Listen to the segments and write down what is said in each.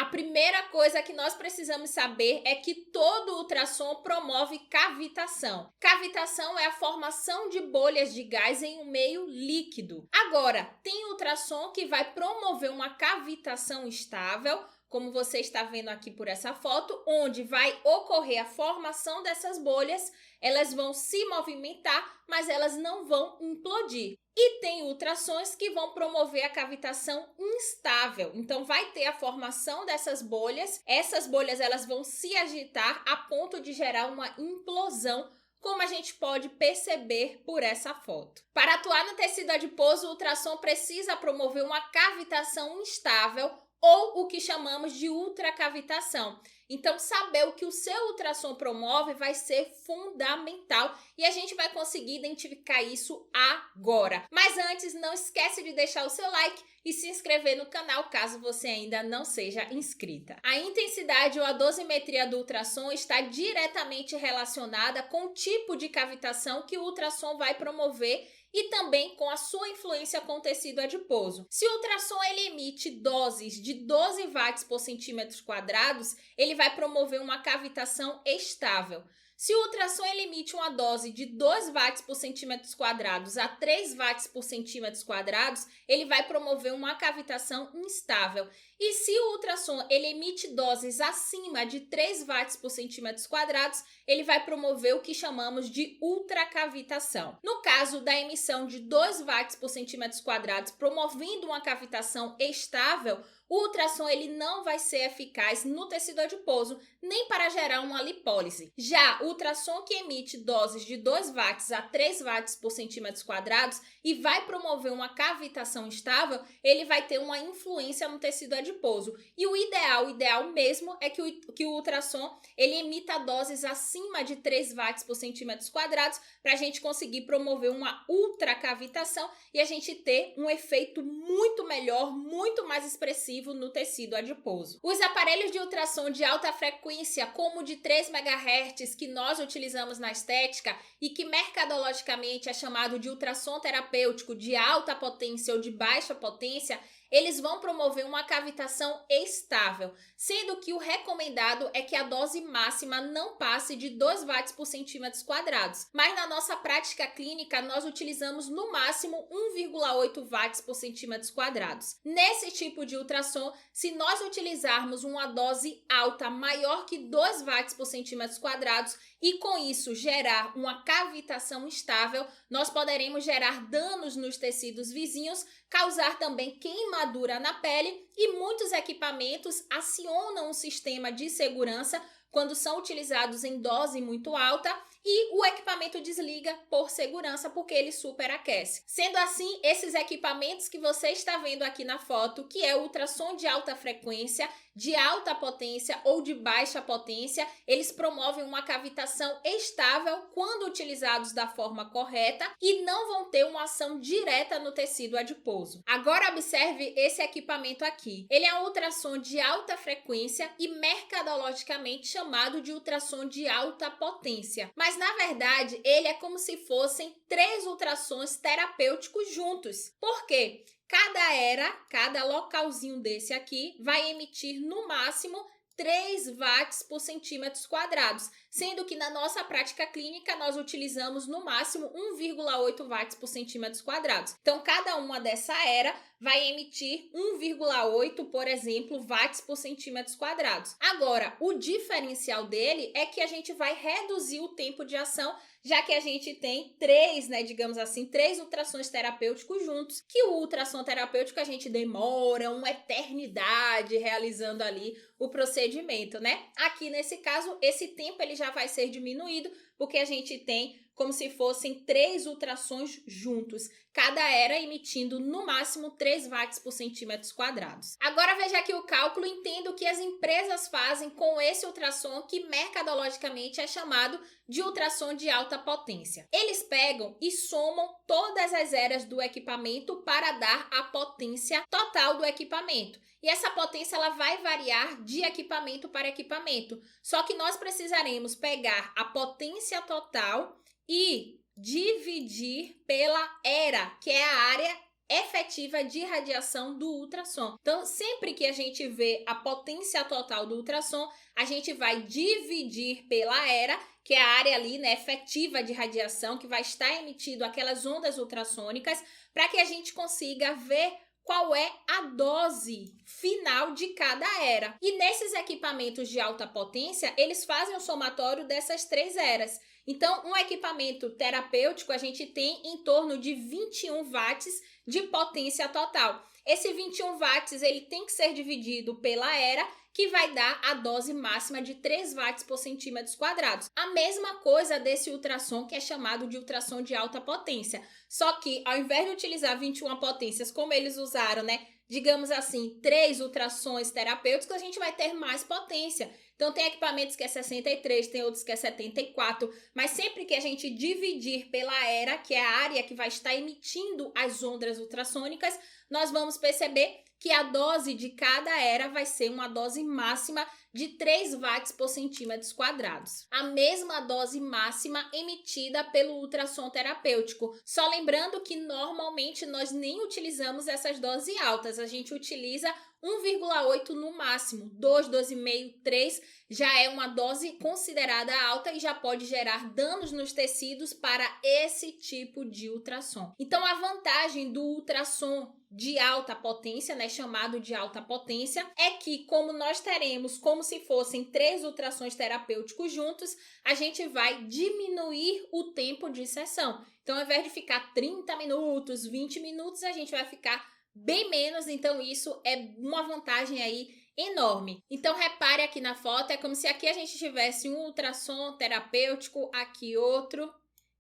primeira coisa que nós precisamos saber é que todo ultrassom promove cavitação. Cavitação é a formação de bolhas de gás em um meio líquido. Agora, tem ultrassom que vai promover uma cavitação estável, como você está vendo aqui por essa foto, onde vai ocorrer a formação dessas bolhas, elas vão se movimentar, mas elas não vão implodir. E tem ultrassons que vão promover a cavitação instável. Então, vai ter a formação dessas bolhas. Essas bolhas elas vão se agitar a ponto de gerar uma implosão, como a gente pode perceber por essa foto. Para atuar no tecido adiposo, o ultrassom precisa promover uma cavitação instável, ou o que chamamos de ultracavitação. Então, saber o que o seu ultrassom promove vai ser fundamental e a gente vai conseguir identificar isso agora. Mas antes, não esquece de deixar o seu like e se inscrever no canal caso você ainda não seja inscrita. A intensidade ou a dosimetria do ultrassom está diretamente relacionada com o tipo de cavitação que o ultrassom vai promover e também com a sua influência com o tecido adiposo. Se o ultrassom ele emite doses de 12 watts por centímetros quadrados, ele vai promover uma cavitação estável. Se o ultrassom ele emite uma dose de 2 watts por centímetros quadrados a 3 watts por centímetros quadrados, ele vai promover uma cavitação instável. E se o ultrassom ele emite doses acima de 3 watts por centímetros quadrados, ele vai promover o que chamamos de ultracavitação. No caso da emissão de 2 watts por centímetros quadrados promovendo uma cavitação estável, o ultrassom ele não vai ser eficaz no tecido adiposo, nem para gerar uma lipólise. Já o ultrassom que emite doses de 2 watts a 3 watts por centímetros quadrados e vai promover uma cavitação estável, ele vai ter uma influência no tecido adiposo. E o ideal mesmo é que o ultrassom ele emita doses acima de 3 watts por centímetros quadrados para a gente conseguir promover uma ultracavitação e a gente ter um efeito muito melhor, muito mais expressivo no tecido adiposo. Os aparelhos de ultrassom de alta frequência, como o de 3 MHz que nós utilizamos na estética e que mercadologicamente é chamado de ultrassom terapêutico de alta potência ou de baixa potência, eles vão promover uma cavitação estável, sendo que o recomendado é que a dose máxima não passe de 2 watts por centímetros quadrados. Mas na nossa prática clínica, nós utilizamos no máximo 1,8 watts por centímetros quadrados. Nesse tipo de ultrassom, se nós utilizarmos uma dose alta maior que 2 watts por centímetros quadrados e com isso gerar uma cavitação instável, nós poderemos gerar danos nos tecidos vizinhos, causar também queimadura na pele e muitos equipamentos acionam um sistema de segurança quando são utilizados em dose muito alta e o equipamento desliga por segurança porque ele superaquece. Sendo assim, esses equipamentos que você está vendo aqui na foto, que é o ultrassom de alta frequência, de alta potência ou de baixa potência, eles promovem uma cavitação estável quando utilizados da forma correta e não vão ter uma ação direta no tecido adiposo. Agora observe esse equipamento aqui. Ele é um ultrassom de alta frequência e mercadologicamente chamado de ultrassom de alta potência. Mas na verdade, ele é como se fossem 3 ultrassons terapêuticos juntos. Por quê? Cada localzinho desse aqui vai emitir no máximo 3 watts por centímetros quadrados, sendo que na nossa prática clínica nós utilizamos no máximo 1,8 watts por centímetros quadrados. Então, cada uma dessa era vai emitir 1,8, por exemplo, watts por centímetros quadrados. Agora, o diferencial dele é que a gente vai reduzir o tempo de ação, já que a gente tem 3, digamos assim, 3 ultrassons terapêuticos juntos, que o ultrassom terapêutico a gente demora uma eternidade realizando ali o procedimento, Aqui nesse caso, esse tempo ele já vai ser diminuído, porque a gente tem como se fossem 3 ultrassons juntos, cada era emitindo no máximo 3 watts por centímetros quadrados. Agora veja aqui o cálculo e entenda o que as empresas fazem com esse ultrassom que mercadologicamente é chamado de ultrassom de alta potência. Eles pegam e somam todas as eras do equipamento para dar a potência total do equipamento. E essa potência ela vai variar de equipamento para equipamento. Só que nós precisaremos pegar a potência total e dividir pela era, que é a área efetiva de radiação do ultrassom. Então, sempre que a gente vê a potência total do ultrassom, a gente vai dividir pela era, que é a área ali, né, efetiva de radiação, que vai estar emitindo aquelas ondas ultrassônicas, para que a gente consiga ver qual é a dose final de cada era. E nesses equipamentos de alta potência, eles fazem o somatório dessas 3 eras. Então, um equipamento terapêutico, a gente tem em torno de 21 watts de potência total. Esse 21 watts, ele tem que ser dividido pela era, que vai dar a dose máxima de 3 watts por centímetros quadrados. A mesma coisa desse ultrassom, que é chamado de ultrassom de alta potência. Só que, ao invés de utilizar 21 potências, como eles usaram, né, digamos assim, 3 ultrassons terapêuticos, a gente vai ter mais potência. Então, tem equipamentos que é 63, tem outros que é 74, mas sempre que a gente dividir pela era, que é a área que vai estar emitindo as ondas ultrassônicas, nós vamos perceber que a dose de cada era vai ser uma dose máxima de 3 watts por centímetros quadrados. A mesma dose máxima emitida pelo ultrassom terapêutico. Só lembrando que normalmente nós nem utilizamos essas doses altas, a gente utiliza 1,8 no máximo, 2, 2,5, 3 já é uma dose considerada alta e já pode gerar danos nos tecidos para esse tipo de ultrassom. Então, a vantagem do ultrassom de alta potência, né, chamado de alta potência, é que como nós teremos como se fossem 3 ultrassons terapêuticos juntos, a gente vai diminuir o tempo de sessão. Então, ao invés de ficar 30 minutos, 20 minutos, a gente vai ficar bem menos, então isso é uma vantagem aí enorme. Então repare aqui na foto, é como se aqui a gente tivesse um ultrassom terapêutico, aqui outro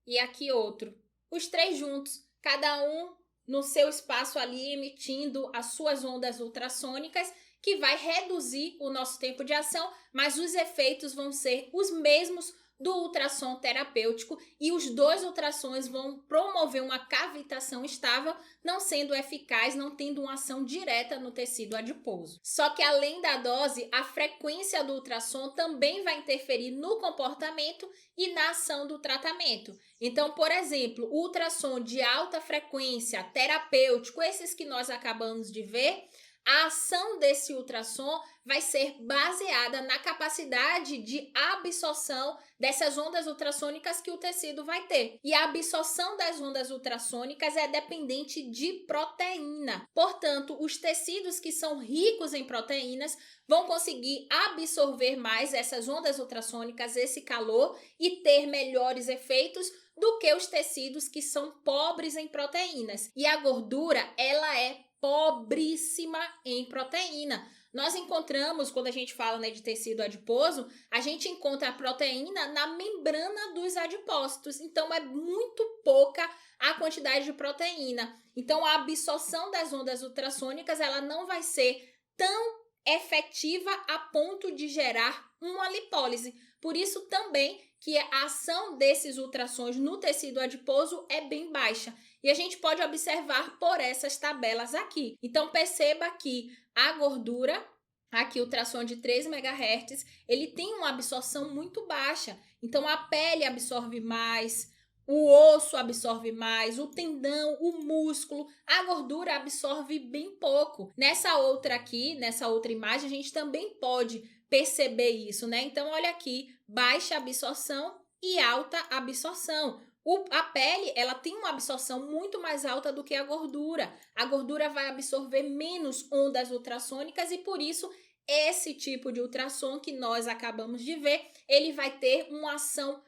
e aqui outro. Os 3 juntos, cada um no seu espaço ali emitindo as suas ondas ultrassônicas, que vai reduzir o nosso tempo de ação, mas os efeitos vão ser os mesmos do ultrassom terapêutico e os 2 ultrassons vão promover uma cavitação estável, não sendo eficaz, não tendo uma ação direta no tecido adiposo. Só que além da dose, a frequência do ultrassom também vai interferir no comportamento e na ação do tratamento. Então, por exemplo, o ultrassom de alta frequência terapêutico, esses que nós acabamos de ver, a ação desse ultrassom vai ser baseada na capacidade de absorção dessas ondas ultrassônicas que o tecido vai ter. E a absorção das ondas ultrassônicas é dependente de proteína. Portanto, os tecidos que são ricos em proteínas vão conseguir absorver mais essas ondas ultrassônicas, esse calor, e ter melhores efeitos do que os tecidos que são pobres em proteínas. E a gordura, ela é pobríssima em proteína. Nós encontramos, quando a gente fala, né, de tecido adiposo, a gente encontra a proteína na membrana dos adipócitos. Então, é muito pouca a quantidade de proteína. Então, a absorção das ondas ultrassônicas, ela não vai ser tão efetiva a ponto de gerar uma lipólise. Por isso, também, que a ação desses ultrassons no tecido adiposo é bem baixa. E a gente pode observar por essas tabelas aqui. Então, perceba que a gordura, aqui o ultrassom de 3 MHz, ele tem uma absorção muito baixa. Então, a pele absorve mais, o osso absorve mais, o tendão, o músculo, a gordura absorve bem pouco. Nessa outra aqui, nessa outra imagem, a gente também pode perceber isso, né? Então, olha aqui, baixa absorção e alta absorção. A pele, ela tem uma absorção muito mais alta do que a gordura. A gordura vai absorver menos ondas ultrassônicas e, por isso, esse tipo de ultrassom que nós acabamos de ver, ele vai ter uma ação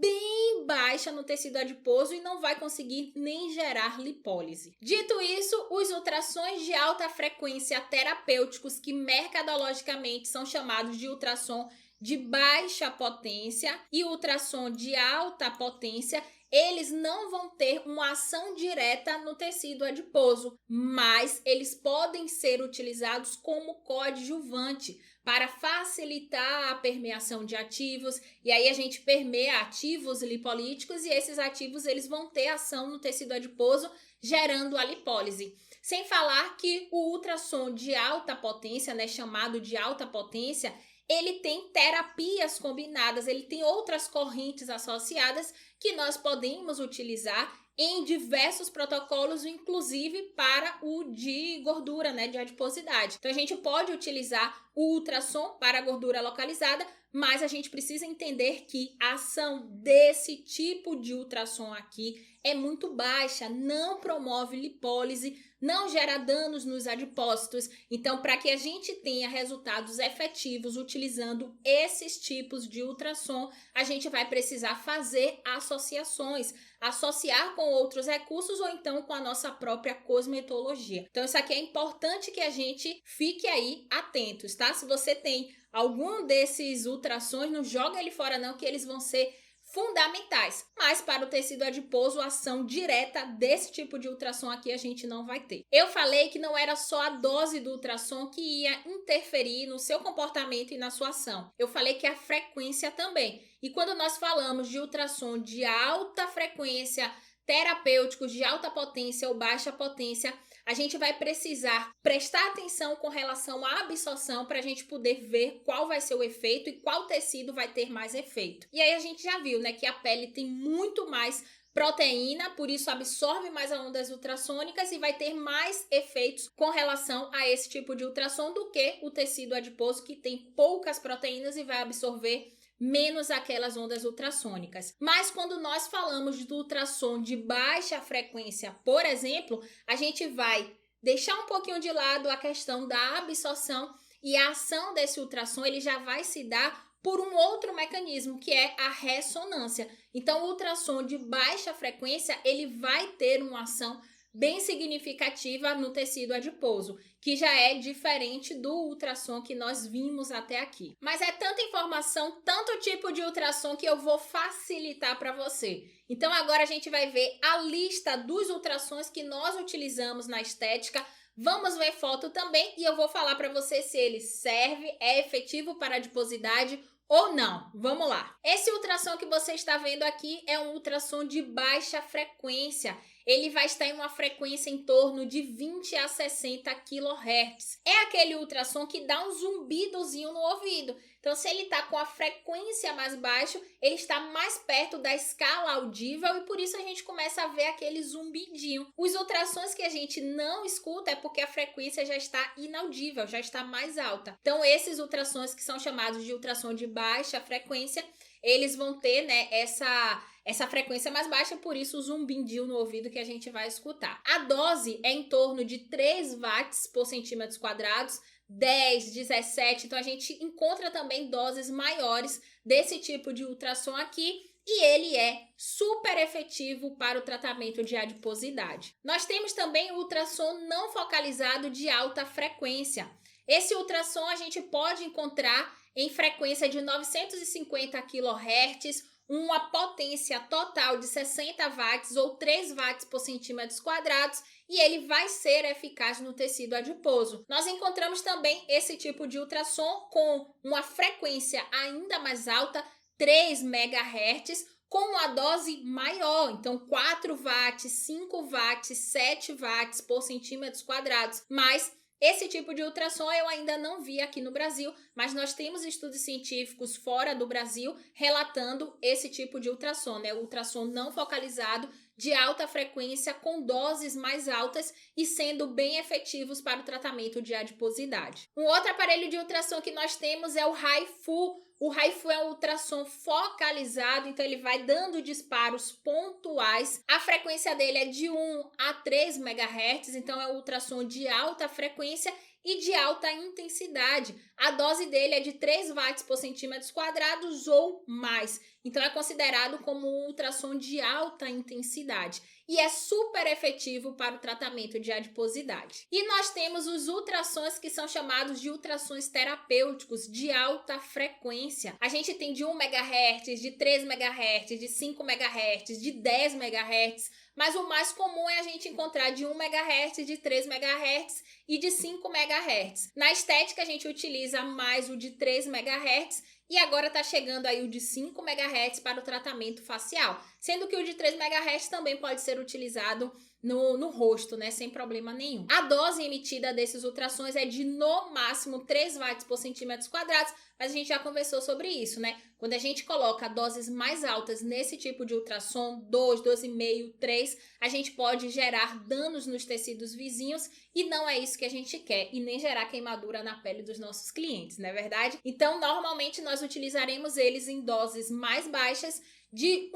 bem baixa no tecido adiposo e não vai conseguir nem gerar lipólise. Dito isso, os ultrassons de alta frequência terapêuticos, que mercadologicamente são chamados de ultrassom de baixa potência e ultrassom de alta potência, eles não vão ter uma ação direta no tecido adiposo, mas eles podem ser utilizados como coadjuvante para facilitar a permeação de ativos, e aí a gente permeia ativos lipolíticos e esses ativos eles vão ter ação no tecido adiposo, gerando a lipólise. Sem falar que o ultrassom de alta potência, né, chamado de alta potência, ele tem terapias combinadas, ele tem outras correntes associadas que nós podemos utilizar em diversos protocolos, inclusive para o de gordura, né, de adiposidade. Então a gente pode utilizar o ultrassom para a gordura localizada, mas a gente precisa entender que a ação desse tipo de ultrassom aqui é muito baixa, não promove lipólise, não gera danos nos adipócitos. Então, para que a gente tenha resultados efetivos utilizando esses tipos de ultrassom, a gente vai precisar fazer associações, associar com outros recursos ou então com a nossa própria cosmetologia. Então, isso aqui é importante que a gente fique aí atentos, tá? Se você tem algum desses ultrassons, não joga ele fora não, que eles vão ser fundamentais, mas para o tecido adiposo, a ação direta desse tipo de ultrassom aqui a gente não vai ter. Eu falei que não era só a dose do ultrassom que ia interferir no seu comportamento e na sua ação. Eu falei que a frequência também. E quando nós falamos de ultrassom de alta frequência, terapêuticos de alta potência ou baixa potência, a gente vai precisar prestar atenção com relação à absorção para a gente poder ver qual vai ser o efeito e qual tecido vai ter mais efeito. E aí a gente já viu, né, que a pele tem muito mais proteína, por isso absorve mais as ondas ultrassônicas e vai ter mais efeitos com relação a esse tipo de ultrassom do que o tecido adiposo, que tem poucas proteínas e vai absorver menos aquelas ondas ultrassônicas. Mas quando nós falamos do ultrassom de baixa frequência, por exemplo, a gente vai deixar um pouquinho de lado a questão da absorção e a ação desse ultrassom ele já vai se dar por um outro mecanismo, que é a ressonância. Então, o ultrassom de baixa frequência, ele vai ter uma ação bem significativa no tecido adiposo, que já é diferente do ultrassom que nós vimos até aqui. Mas é tanta informação, tanto tipo de ultrassom que eu vou facilitar para você. Então agora a gente vai ver a lista dos ultrassons que nós utilizamos na estética. Vamos ver foto também e eu vou falar para você se ele serve, é efetivo para a adiposidade ou não. Vamos lá. Esse ultrassom que você está vendo aqui é um ultrassom de baixa frequência. Ele vai estar em uma frequência em torno de 20 a 60 kHz. É aquele ultrassom que dá um zumbidozinho no ouvido. Então, se ele está com a frequência mais baixa, ele está mais perto da escala audível e por isso a gente começa a ver aquele zumbidinho. Os ultrassons que a gente não escuta é porque a frequência já está inaudível, já está mais alta. Então, esses ultrassons que são chamados de ultrassom de baixa frequência, eles vão ter, né, essa frequência mais baixa, por isso o zumbidinho no ouvido que a gente vai escutar. A dose é em torno de 3 watts por centímetros quadrados, 10, 17, então a gente encontra também doses maiores desse tipo de ultrassom aqui e ele é super efetivo para o tratamento de adiposidade. Nós temos também o ultrassom não focalizado de alta frequência. Esse ultrassom a gente pode encontrar em frequência de 950 kHz, uma potência total de 60 watts ou 3 watts por centímetros quadrados e ele vai ser eficaz no tecido adiposo. Nós encontramos também esse tipo de ultrassom com uma frequência ainda mais alta, 3 MHz, com uma dose maior, então 4 watts, 5 watts, 7 watts por centímetros quadrados, mas esse tipo de ultrassom eu ainda não vi aqui no Brasil, mas nós temos estudos científicos fora do Brasil relatando esse tipo de ultrassom, né? O ultrassom não focalizado de alta frequência com doses mais altas e sendo bem efetivos para o tratamento de adiposidade. Um outro aparelho de ultrassom que nós temos é o HIFU. O HIFU é um ultrassom focalizado, então ele vai dando disparos pontuais. A frequência dele é de 1 a 3 MHz, então é um ultrassom de alta frequência e de alta intensidade. A dose dele é de 3 watts por centímetros quadrados ou mais. Então é considerado como um ultrassom de alta intensidade e é super efetivo para o tratamento de adiposidade. E nós temos os ultrassons que são chamados de ultrassons terapêuticos de alta frequência. A gente tem de 1 MHz, de 3 MHz, de 5 MHz, de 10 MHz, mas o mais comum é a gente encontrar de 1 MHz, de 3 MHz e de 5 MHz. Na estética, a gente utiliza mais o de 3 MHz e agora está chegando aí o de 5 MHz para o tratamento facial, sendo que o de 3 MHz também pode ser utilizado no rosto, né, sem problema nenhum. A dose emitida desses ultrassons é de no máximo 3 watts por centímetros quadrados, mas a gente já conversou sobre isso, né? Quando a gente coloca doses mais altas nesse tipo de ultrassom, 2, 2,5, 3, a gente pode gerar danos nos tecidos vizinhos e não é isso que a gente quer, e nem gerar queimadura na pele dos nossos clientes, não é verdade? Então, normalmente nós utilizaremos eles em doses mais baixas de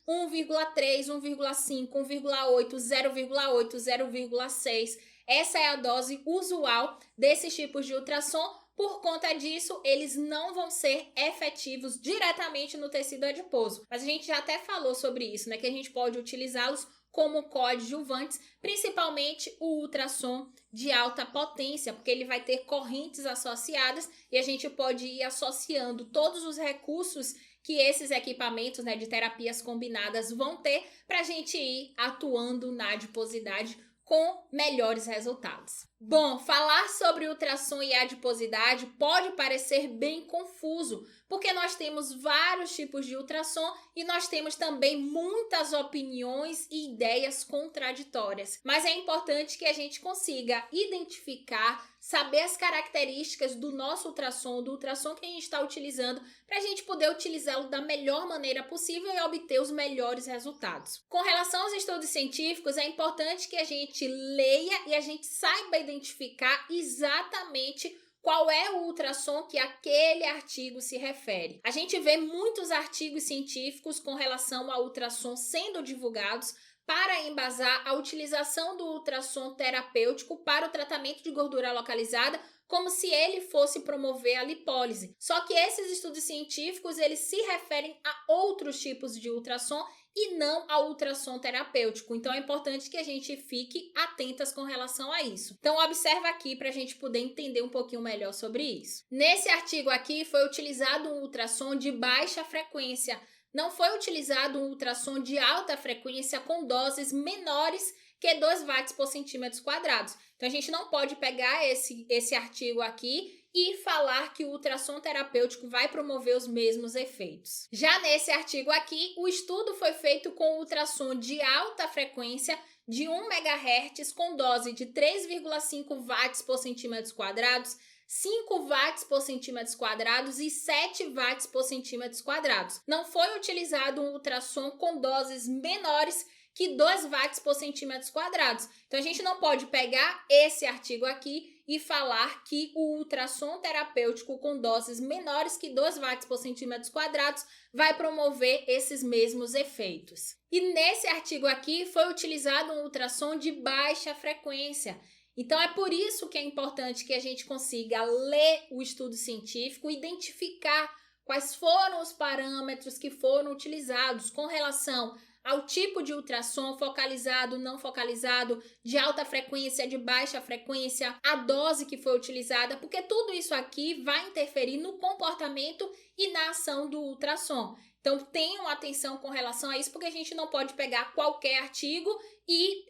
1,3, 1,5, 1,8, 0,8, 0,6. Essa é a dose usual desses tipos de ultrassom. Por conta disso, eles não vão ser efetivos diretamente no tecido adiposo. Mas a gente já até falou sobre isso, né? Que a gente pode utilizá-los como coadjuvantes, principalmente o ultrassom de alta potência, porque ele vai ter correntes associadas e a gente pode ir associando todos os recursos que esses equipamentos, né, de terapias combinadas vão ter para a gente ir atuando na adiposidade com melhores resultados. Bom, falar sobre ultrassom e adiposidade pode parecer bem confuso, porque nós temos vários tipos de ultrassom e nós temos também muitas opiniões e ideias contraditórias. Mas é importante que a gente consiga identificar, saber as características do nosso ultrassom, do ultrassom que a gente está utilizando, para a gente poder utilizá-lo da melhor maneira possível e obter os melhores resultados. Com relação aos estudos científicos, é importante que a gente leia e a gente saiba identificar exatamente qual é o ultrassom que aquele artigo se refere. A gente vê muitos artigos científicos com relação ao ultrassom sendo divulgados para embasar a utilização do ultrassom terapêutico para o tratamento de gordura localizada, como se ele fosse promover a lipólise. Só que esses estudos científicos, eles se referem a outros tipos de ultrassom e não ao ultrassom terapêutico. Então é importante que a gente fique atentas com relação a isso. Então observa aqui para a gente poder entender um pouquinho melhor sobre isso. Nesse artigo aqui foi utilizado um ultrassom de baixa frequência. Não foi utilizado um ultrassom de alta frequência com doses menores que 2 watts por centímetros quadrados. Então a gente não pode pegar esse artigo aqui e falar que o ultrassom terapêutico vai promover os mesmos efeitos. Já nesse artigo aqui, o estudo foi feito com ultrassom de alta frequência de 1 MHz com dose de 3,5 watts por centímetros quadrados, 5 watts por centímetros quadrados e 7 watts por centímetros quadrados. Não foi utilizado um ultrassom com doses menores que 2 watts por centímetros quadrados. Então, a gente não pode pegar esse artigo aqui e falar que o ultrassom terapêutico com doses menores que 2 watts por centímetros quadrados vai promover esses mesmos efeitos. E nesse artigo aqui foi utilizado um ultrassom de baixa frequência. Então, é por isso que é importante que a gente consiga ler o estudo científico, identificar quais foram os parâmetros que foram utilizados com relação ao tipo de ultrassom, focalizado, não focalizado, de alta frequência, de baixa frequência, a dose que foi utilizada, porque tudo isso aqui vai interferir no comportamento e na ação do ultrassom. Então, tenham atenção com relação a isso, porque a gente não pode pegar qualquer artigo e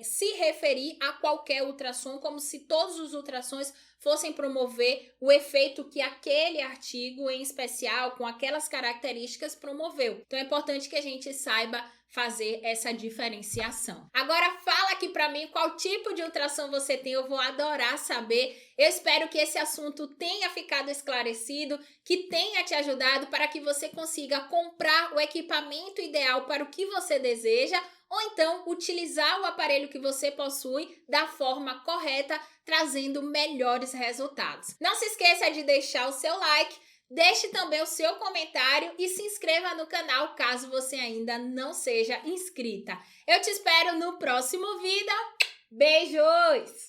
se referir a qualquer ultrassom como se todos os ultrassons fossem promover o efeito que aquele artigo em especial, com aquelas características, promoveu. Então é importante que a gente saiba fazer essa diferenciação. Agora fala aqui para mim qual tipo de ultrassom você tem, eu vou adorar saber. Eu espero que esse assunto tenha ficado esclarecido, que tenha te ajudado para que você consiga comprar o equipamento ideal para o que você deseja, ou então utilizar o aparelho que você possui da forma correta, trazendo melhores resultados. Não se esqueça de deixar o seu like, deixe também o seu comentário e se inscreva no canal caso você ainda não seja inscrita. Eu te espero no próximo vídeo. Beijos!